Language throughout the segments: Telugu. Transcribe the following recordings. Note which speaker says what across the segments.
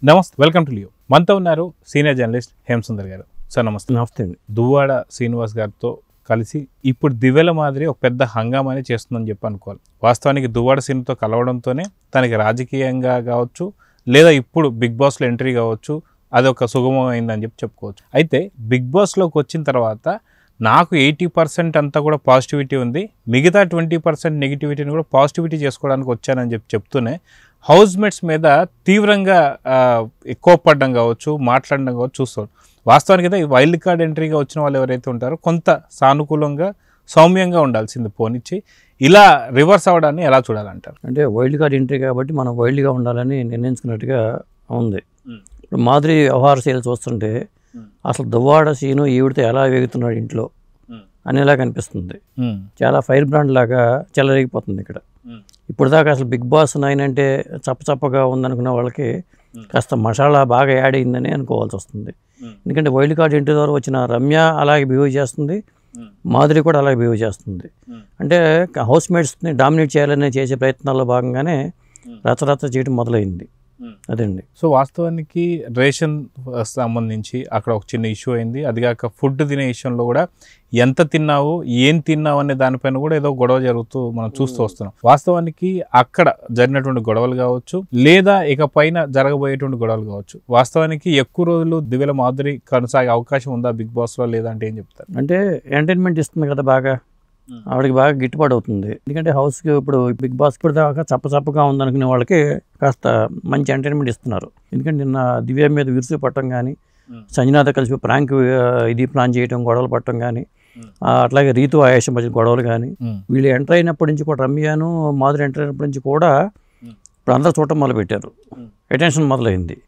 Speaker 1: నమస్తే, వెల్కమ్ టు లియో. మనతో ఉన్నారు సీనియర్ జర్నలిస్ట్ హేమసుందర్ గారు. సార్ నమస్తే.
Speaker 2: నమస్తే అండి.
Speaker 1: దువ్వాడ శ్రీనివాస్ గారితో కలిసి ఇప్పుడు దివ్యల మాదిరి ఒక పెద్ద హంగామాని చేస్తుందని చెప్పి అనుకోవాలి. వాస్తవానికి దువ్వాడ శ్రీనితో కలవడంతోనే తనకి రాజకీయంగా కావచ్చు, లేదా ఇప్పుడు బిగ్ బాస్లో ఎంట్రీ కావచ్చు, అది ఒక సుగమమైందని చెప్పి చెప్పుకోవచ్చు. అయితే బిగ్ బాస్లోకి వచ్చిన తర్వాత నాకు 80% అంతా కూడా పాజిటివిటీ ఉంది, మిగతా 20% నెగిటివిటీని కూడా పాజిటివిటీ చేసుకోవడానికి వచ్చానని చెప్తూనే హౌస్ మేట్స్ మీద తీవ్రంగా కోప్పడడం కావచ్చు, మాట్లాడడం కావచ్చు చూస్తాడు. వాస్తవానికి అయితే వైల్డ్ కార్డ్ ఎంట్రీగా వచ్చిన వాళ్ళు ఎవరైతే ఉంటారో కొంత సానుకూలంగా సౌమ్యంగా ఉండాల్సింది పోనిచ్చి ఇలా రివర్స్ అవ్వడాన్ని ఎలా చూడాలంటారు?
Speaker 2: అంటే వైల్డ్ కార్డ్ ఎంట్రీ కాబట్టి మనం వైల్డ్గా ఉండాలని నిర్ణయించుకున్నట్టుగా ఉంది. ఇప్పుడు మాదిరి వ్యవహార శైలి చూస్తుంటే అసలు దువ్వాడ సీను ఈవిడితో ఎలా వేగుతున్నాడు ఇంట్లో అనేలా కనిపిస్తుంది. చాలా ఫైర్ బ్రాండ్ లాగా చెలరేగిపోతుంది ఇక్కడ. ఇప్పుడు దాకా అసలు బిగ్ బాస్ 9 అంటే చప్పగా ఉందనుకున్న వాళ్ళకి కాస్త మసాలా బాగా యాడ్ అయిందని అనుకోవాల్సి వస్తుంది. ఎందుకంటే వైల్డ్ కార్డ్ ఎంట్రీ ద్వారా వచ్చిన రమ్య అలాగే బిహేవ్ చేస్తుంది, మాధురి కూడా అలాగే బిహేవ్ చేస్తుంది. అంటే హౌస్ మేట్స్ని డామినేట్ చేయాలని చేసే ప్రయత్నాల్లో భాగంగానే రచ్చరచ్చ చేయడం మొదలైంది. అదండి.
Speaker 1: సో వాస్తవానికి రేషన్ సంబంధించి అక్కడ ఒక చిన్న ఇష్యూ అయింది. అదిగాక ఫుడ్ తినే విషయంలో కూడా ఎంత తిన్నావు, ఏం తిన్నావు అనే దానిపైన కూడా ఏదో గొడవ జరుగుతూ మనం చూస్తూ వస్తున్నాం. వాస్తవానికి అక్కడ జరిగినటువంటి గొడవలు కావచ్చు, లేదా ఇక పైన జరగబోయేటువంటి గొడవలు కావచ్చు, వాస్తవానికి ఎక్కువ రోజులు దివ్యల మాధురి కొనసాగే అవకాశం ఉందా బిగ్ బాస్లో, లేదంటే ఏం చెప్తారు?
Speaker 2: అంటే ఎంటర్టైన్మెంట్ ఇస్తుంది కదా, బాగా ఆవిడకి బాగా గిట్టుబాటు అవుతుంది. ఎందుకంటే హౌస్కి ఇప్పుడు బిగ్ బాస్ ఇప్పుడు దాకా చప్పగా ఉందనుకునే వాళ్ళకి కాస్త మంచి ఎంటర్టైన్మెంట్ ఇస్తున్నారు. ఎందుకంటే నిన్న దివ్య మీద విరుసు పట్టడం కానీ, సంజనాతో కలిసి ప్రాంక్ ఇది ప్లాన్ చేయడం, గొడవలు పట్టడం కానీ, అట్లాగే రీతు ఆయేషం మధ్య గొడవలు కానీ, వీళ్ళు ఎంటర్ అయినప్పటి నుంచి కూడా రమ్యను మాధురి ఎంటర్ అయినప్పటి నుంచి కూడా ఇప్పుడు అందరూ చూడటం మొదలుపెట్టారు. అటెన్షన్ మొదలైంది.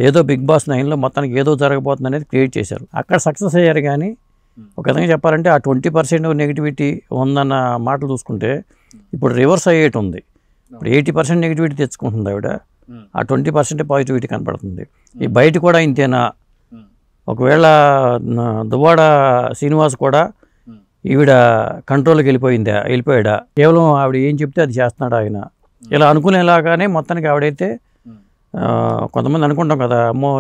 Speaker 2: ఏదో బిగ్ బాస్ 9లో మొత్తానికి ఏదో జరగబోతుంది అనేది క్రియేట్ చేశారు. అక్కడ సక్సెస్ అయ్యారు. కానీ ఒక విధంగా చెప్పాలంటే ఆ 20% నెగిటివిటీ ఉందన్న మాటలు చూసుకుంటే ఇప్పుడు రివర్స్ అయ్యేటి ఉంది. ఇప్పుడు 80% నెగిటివిటీ తెచ్చుకుంటుంది ఆవిడ, ఆ 20% పాజిటివిటీ కనపడుతుంది. ఈ బయట కూడా ఇంతేనా? ఒకవేళ దువ్వాడ శ్రీనివాస్ కూడా ఈవిడ కంట్రోల్కి వెళ్ళిపోయాడా, కేవలం ఆవిడ ఏం చెప్తే అది చేస్తున్నాడు ఆయన, ఇలా అనుకునేలాగానే మొత్తానికి ఆవిడైతే కొంతమంది అనుకుంటాం కదా, అమ్మో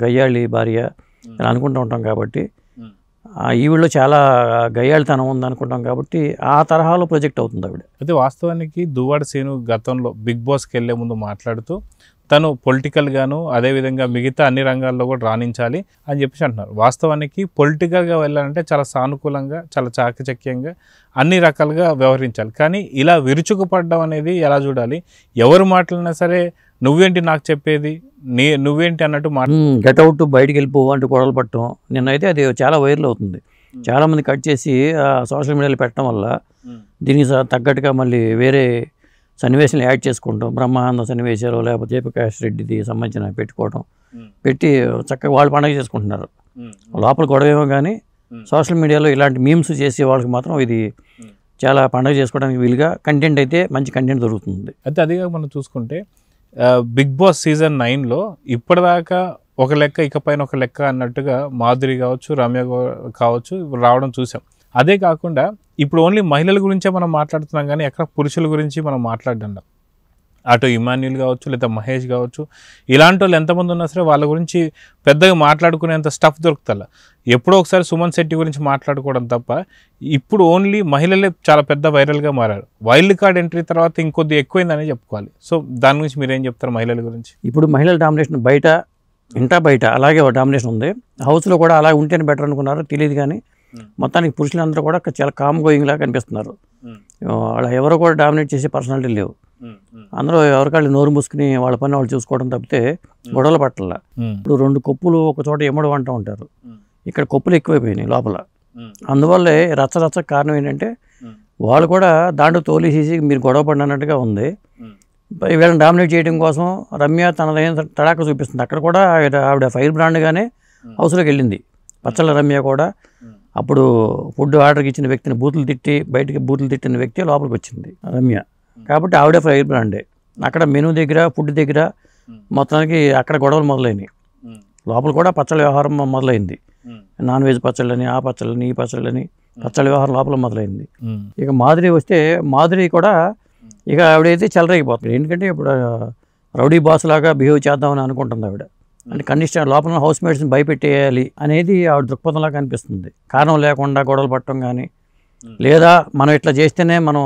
Speaker 2: గయ్యాళి భార్య ఇలా అనుకుంటూ ఉంటాం కాబట్టి, ఈవిడలో చాలా గయ్యాళితనం ఉందనుకుంటాం కాబట్టి ఆ తరహాలో ప్రొజెక్ట్ అవుతుంది ఆవిడ.
Speaker 1: అయితే వాస్తవానికి దువ్వాడ శ్రీను గతంలో బిగ్ బాస్కి వెళ్లే ముందు మాట్లాడుతూ తను పొలిటికల్గాను అదేవిధంగా మిగతా అన్ని రంగాల్లో కూడా రాణించాలి అని చెప్పేసి అంటున్నారు. వాస్తవానికి పొలిటికల్గా వెళ్ళాలంటే చాలా సానుకూలంగా, చాలా చాకచక్యంగా అన్ని రకాలుగా వ్యవహరించాలి. కానీ ఇలా విరుచుకుపడడం అనేది ఎలా చూడాలి? ఎవరు మాట్లాడినా సరే నువ్వేంటి నాకు చెప్పేది, నువ్వేంటి అన్నట్టు
Speaker 2: గెట్అవుట్, బయటికి వెళ్ళిపో అంటూ గొడవలు పట్టడం నిన్నైతే అది చాలా వైరల్ అవుతుంది. చాలామంది కట్ చేసి సోషల్ మీడియాలో పెట్టడం వల్ల దీనికి తగ్గట్టుగా మళ్ళీ వేరే సన్నివేశాలు యాడ్ చేసుకుంటాం. బ్రహ్మానంద సన్నివేశాలు లేకపోతే జయప్రకాష్ రెడ్డిది సంబంధించిన పెట్టి చక్కగా వాళ్ళు పండుగ చేసుకుంటున్నారు. లోపల గొడవేమో కానీ సోషల్ మీడియాలో ఇలాంటి మీమ్స్ చేసే వాళ్ళకి మాత్రం ఇది చాలా పండుగ చేసుకోవడానికి వీలుగా కంటెంట్ అయితే మంచి కంటెంట్ దొరుకుతుంది.
Speaker 1: అయితే అదిగా మనం చూసుకుంటే బిగ్ బాస్ సీజన్ 9లో ఇప్పటిదాకా ఒక లెక్క, ఇకపైన ఒక లెక్క అన్నట్టుగా మాధురి కావచ్చు, రమ్య కావచ్చు రావడం చూసాం. అదే కాకుండా ఇప్పుడు ఓన్లీ మహిళల గురించే మనం మాట్లాడుతున్నాం, కానీ ఎక్కడ పురుషుల గురించి మనం మాట్లాడడం. అటు ఇమాన్యుల్ కావచ్చు, లేదా మహేష్ కావచ్చు, ఇలాంటి వాళ్ళు ఎంతమంది ఉన్నా సరే వాళ్ళ గురించి పెద్దగా మాట్లాడుకునేంత స్టఫ్ దొరుకుతా. ఎప్పుడో ఒకసారి సుమన్ శెట్టి గురించి మాట్లాడుకోవడం తప్ప ఇప్పుడు ఓన్లీ మహిళలే చాలా పెద్ద వైరల్గా మారారు. వైల్డ్ కార్డ్ ఎంట్రీ తర్వాత ఇంకొద్ది ఎక్కువైందని చెప్పుకోవాలి. సో దాని గురించి మీరేం చెప్తారు మహిళల గురించి?
Speaker 2: ఇప్పుడు మహిళల డామినేషన్ బయట అలాగే డామినేషన్ ఉంది. హౌస్లో కూడా అలాగే ఉంటేనే బెటర్ అనుకున్నారో తెలియదు, కానీ మొత్తానికి పురుషులందరూ కూడా చాలా కామ్ గోయింగ్ లాగా కనిపిస్తున్నారు. వాళ్ళ ఎవరో కూడా డామినేట్ చేసే పర్సనాలిటీ లేవు. అందరూ ఎవరికాళ్ళు నోరు మూసుకుని వాళ్ళ పని వాళ్ళు చూసుకోవడం తప్పితే గొడవలు పట్టాల. ఇప్పుడు 2 కొప్పులు ఒక చోట ఎమ్మడు అంటూ ఉంటారు, ఇక్కడ కొప్పులు ఎక్కువైపోయినాయి లోపల. అందువల్లే రచ్చ కారణం ఏంటంటే వాళ్ళు కూడా దాంట్లో తోలేసేసి మీరు గొడవ పడినట్టుగా ఉంది. వీళ్ళని డామినేట్ చేయడం కోసం రమ్య తనదైన తడాక చూపిస్తుంది. అక్కడ కూడా ఆవిడ ఫైర్ బ్రాండ్గానే హౌస్లోకి వెళ్ళింది. పచ్చళ్ళ రమ్య కూడా అప్పుడు ఫుడ్ ఆర్డర్కి ఇచ్చిన వ్యక్తిని బయటికి బూతులు తిట్టిన వ్యక్తి లోపలికి వచ్చింది రమ్య. కాబట్టి ఆవిడే ఫైర్ బ్రాండే. అక్కడ మెనూ దగ్గర, ఫుడ్ దగ్గర మొత్తానికి అక్కడ గొడవలు మొదలైనవి. లోపల కూడా పచ్చళ్ళ వ్యవహారం మొదలైంది. నాన్ వెజ్ పచ్చళ్ళని, ఆ పచ్చళ్ళని, ఈ పచ్చళ్ళని, పచ్చళ్ళ వ్యవహారం లోపల మొదలైంది. ఇక మాధురి వస్తే మాధురి కూడా ఇక ఆవిడైతే చెలరైపోతుంది. ఎందుకంటే ఇప్పుడు రౌడీ బాస్ లాగా బిహేవ్ చేద్దామని అనుకుంటుంది ఆవిడ. అంటే కండిషన్ లోపల హౌస్ మేట్స్ని భయపెట్టేయాలి అనేది ఆవిడ దృక్పథంలా కనిపిస్తుంది. కారణం లేకుండా గొడవలు పట్టడం కానీ, లేదా మనం ఇట్లా చేస్తేనే మనం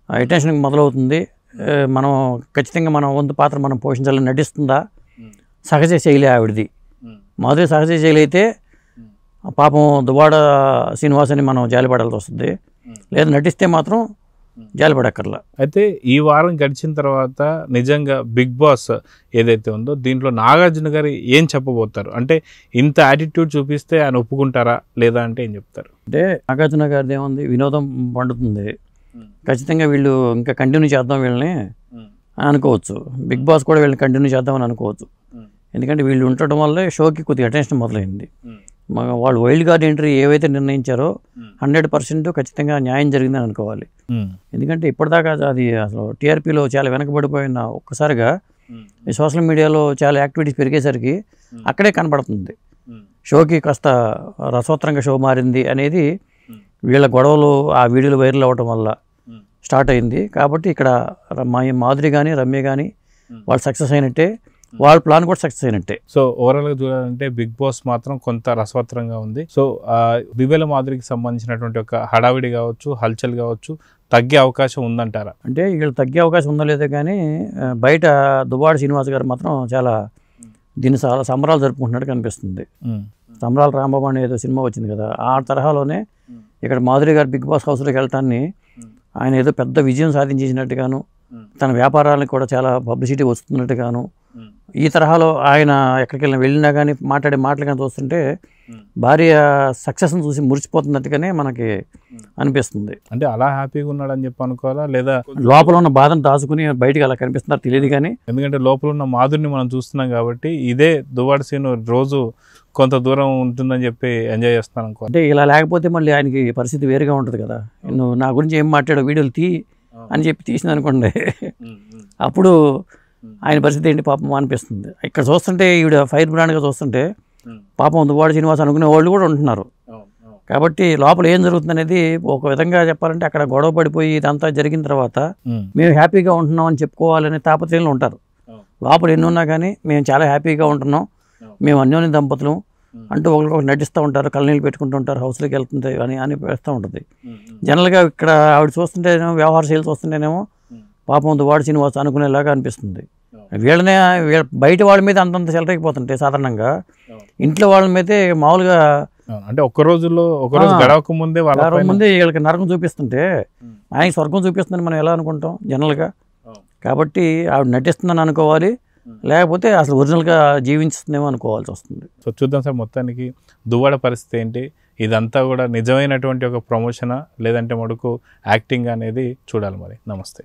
Speaker 2: అటెన్షన్కి మొదలవుతుంది, మనం ఖచ్చితంగా మన వంతు పాత్ర మనం పోషించాలని నటిస్తుందా. సహజ శైలి ఆవిడది. మాధురి సహజ శైలి అయితే పాపం దువ్వాడ శ్రీనివాస్ అని మనం జాలిపడాల్సి వస్తుంది, లేదా నటిస్తే మాత్రం జాలిపడక్కర్లా.
Speaker 1: అయితే ఈ వారం గడిచిన తర్వాత నిజంగా బిగ్ బాస్ ఏదైతే ఉందో దీంట్లో నాగార్జున గారు ఏం చెప్పబోతారు? అంటే ఇంత యాటిట్యూడ్ చూపిస్తే ఆయన ఒప్పుకుంటారా లేదా అంటే ఏం చెప్తారు?
Speaker 2: అంటే నాగార్జున గారిది ఏముంది, వినోదం పండుతుంది, ఖచ్చితంగా వీళ్ళు ఇంకా కంటిన్యూ చేద్దాం వీళ్ళని అని అనుకోవచ్చు. బిగ్ బాస్ కూడా వీళ్ళని కంటిన్యూ చేద్దామని అనుకోవచ్చు. ఎందుకంటే వీళ్ళు ఉండటం వల్లే షోకి కొద్దిగా అటెన్షన్ మొదలైంది. వాళ్ళు వైల్డ్ కార్డ్ ఎంట్రీ ఏవైతే నిర్ణయించారో 100% ఖచ్చితంగా న్యాయం జరిగిందని అనుకోవాలి. ఎందుకంటే ఇప్పటిదాకా అది అసలు టీఆర్పీలో చాలా వెనకబడిపోయిన ఒక్కసారిగా ఈ సోషల్ మీడియాలో చాలా యాక్టివిటీస్ పెరిగేసరికి అక్కడే కనపడుతుంది. షోకి కాస్త రసోత్తరంగా షో మారింది అనేది వీళ్ళ గొడవలు ఆ వీడియోలు వైరల్ అవ్వటం వల్ల స్టార్ట్ అయింది. కాబట్టి ఇక్కడ మాధురి కానీ రమ్య కానీ వాళ్ళు సక్సెస్ అయినట్టే, వాళ్ళ ప్లాన్ కూడా సక్సెస్ అయినట్టే.
Speaker 1: సో ఓవరాల్గా చూడాలంటే బిగ్ బాస్ మాత్రం కొంత రసవత్తరంగా ఉంది. సో దివ్యల మాధురికి సంబంధించినటువంటి ఒక హడావిడి కావచ్చు, హల్చల్ కావచ్చు తగ్గే అవకాశం ఉందంటారా?
Speaker 2: అంటే వీళ్ళు తగ్గే అవకాశం ఉందో లేదో కానీ బయట దువ్వాడ శ్రీనివాస్ గారు మాత్రం చాలా దీన్ని చాలా సంబరాలు జరుపుకుంటున్నట్టు కనిపిస్తుంది. సంబరాల రాంబాబు అనే ఏదో సినిమా వచ్చింది కదా, ఆ తరహాలోనే ఇక్కడ మాధురి గారు బిగ్ బాస్ హౌస్లోకి వెళ్ళటాన్ని ఆయన ఏదో పెద్ద విజయం సాధించేసినట్టుగాను, తన వ్యాపారాలకు కూడా చాలా పబ్లిసిటీ వస్తున్నట్టుగాను, ఈ తరహాలో ఆయన ఎక్కడికి వెళ్ళినా కానీ మాట్లాడే మాటలు కానీ చూస్తుంటే భార్య సక్సెస్ని చూసి మురిసిపోతున్నట్టుగానే మనకి అనిపిస్తుంది.
Speaker 1: అంటే అలా హ్యాపీగా ఉన్నాడని చెప్పి అనుకోవాలా, లేదా
Speaker 2: లోపల ఉన్న బాధను దాచుకుని బయటికి అలా కనిపిస్తున్నారు తెలియదు కానీ,
Speaker 1: ఎందుకంటే లోపల ఉన్న మాధురిని మనం చూస్తున్నాం కాబట్టి ఇదే దువ్వాడ సీను రోజు కొంత దూరం ఉంటుందని చెప్పి ఎంజాయ్ చేస్తాను అనుకో.
Speaker 2: అంటే ఇలా లేకపోతే మళ్ళీ ఆయనకి పరిస్థితి వేరుగా ఉంటుంది కదా. నువ్వు నా గురించి ఏం మాట్లాడావు వీడియోలు అని చెప్పి తీసింది అనుకోండి, అప్పుడు ఆయన పరిస్థితి ఏంటి పాపం అనిపిస్తుంది. ఇక్కడ చూస్తుంటే ఈవిడ ఫైర్ బ్రాండ్గా చూస్తుంటే పాపం దువ్వాడ శ్రీనివాస్ అనుకునే వాళ్ళు కూడా ఉంటున్నారు. కాబట్టి లోపల ఏం జరుగుతుంది అనేది ఒక విధంగా చెప్పాలంటే అక్కడ గొడవ పడిపోయి ఇదంతా జరిగిన తర్వాత మేము హ్యాపీగా ఉంటున్నాం అని చెప్పుకోవాలనే తాపత్రయంలో ఉంటారు. లోపల ఎన్ని ఉన్నా కానీ మేము చాలా హ్యాపీగా ఉంటున్నాం, మేము అన్యోన్య దంపతులు అంటూ ఒకరికొకరు నటిస్తూ ఉంటారు, కళ్ళనీళ్ళు పెట్టుకుంటూ ఉంటారు, హౌస్లోకి వెళ్తుంటే అని వేస్తూ ఉంటుంది. జనరల్గా ఇక్కడ ఆవిడ చూస్తుంటేనేమో వ్యవహార శైలి చూస్తుంటేనేమో పాపం దువ్వాడ శ్రీనివాస్ అనుకునేలాగా అనిపిస్తుంది. వీళ్ళనే బయట వాళ్ళ మీద అంతంత చెలరైపోతుంటే సాధారణంగా ఇంట్లో వాళ్ళ మీదే మామూలుగా
Speaker 1: అంటే ఒక్క రోజులో గడవక ముందే
Speaker 2: వీళ్ళకి నరకం చూపిస్తుంటే ఆయన స్వర్గం చూపిస్తుందని మనం ఎలా అనుకుంటాం జనరల్గా. కాబట్టి ఆవిడ నటిస్తుందని అనుకోవాలి, లేకపోతే అసలు ఒరిజినల్గా జీవించుతుందేమో అనుకోవాల్సి వస్తుంది.
Speaker 1: సో చూద్దాం సార్, మొత్తానికి దువ్వాడ పరిస్థితి ఏంటి, ఇదంతా కూడా నిజమైనటువంటి ఒక ప్రమోషనా లేదంటే మటుకు యాక్టింగ్ అనేది చూడాలి మరి. నమస్తే.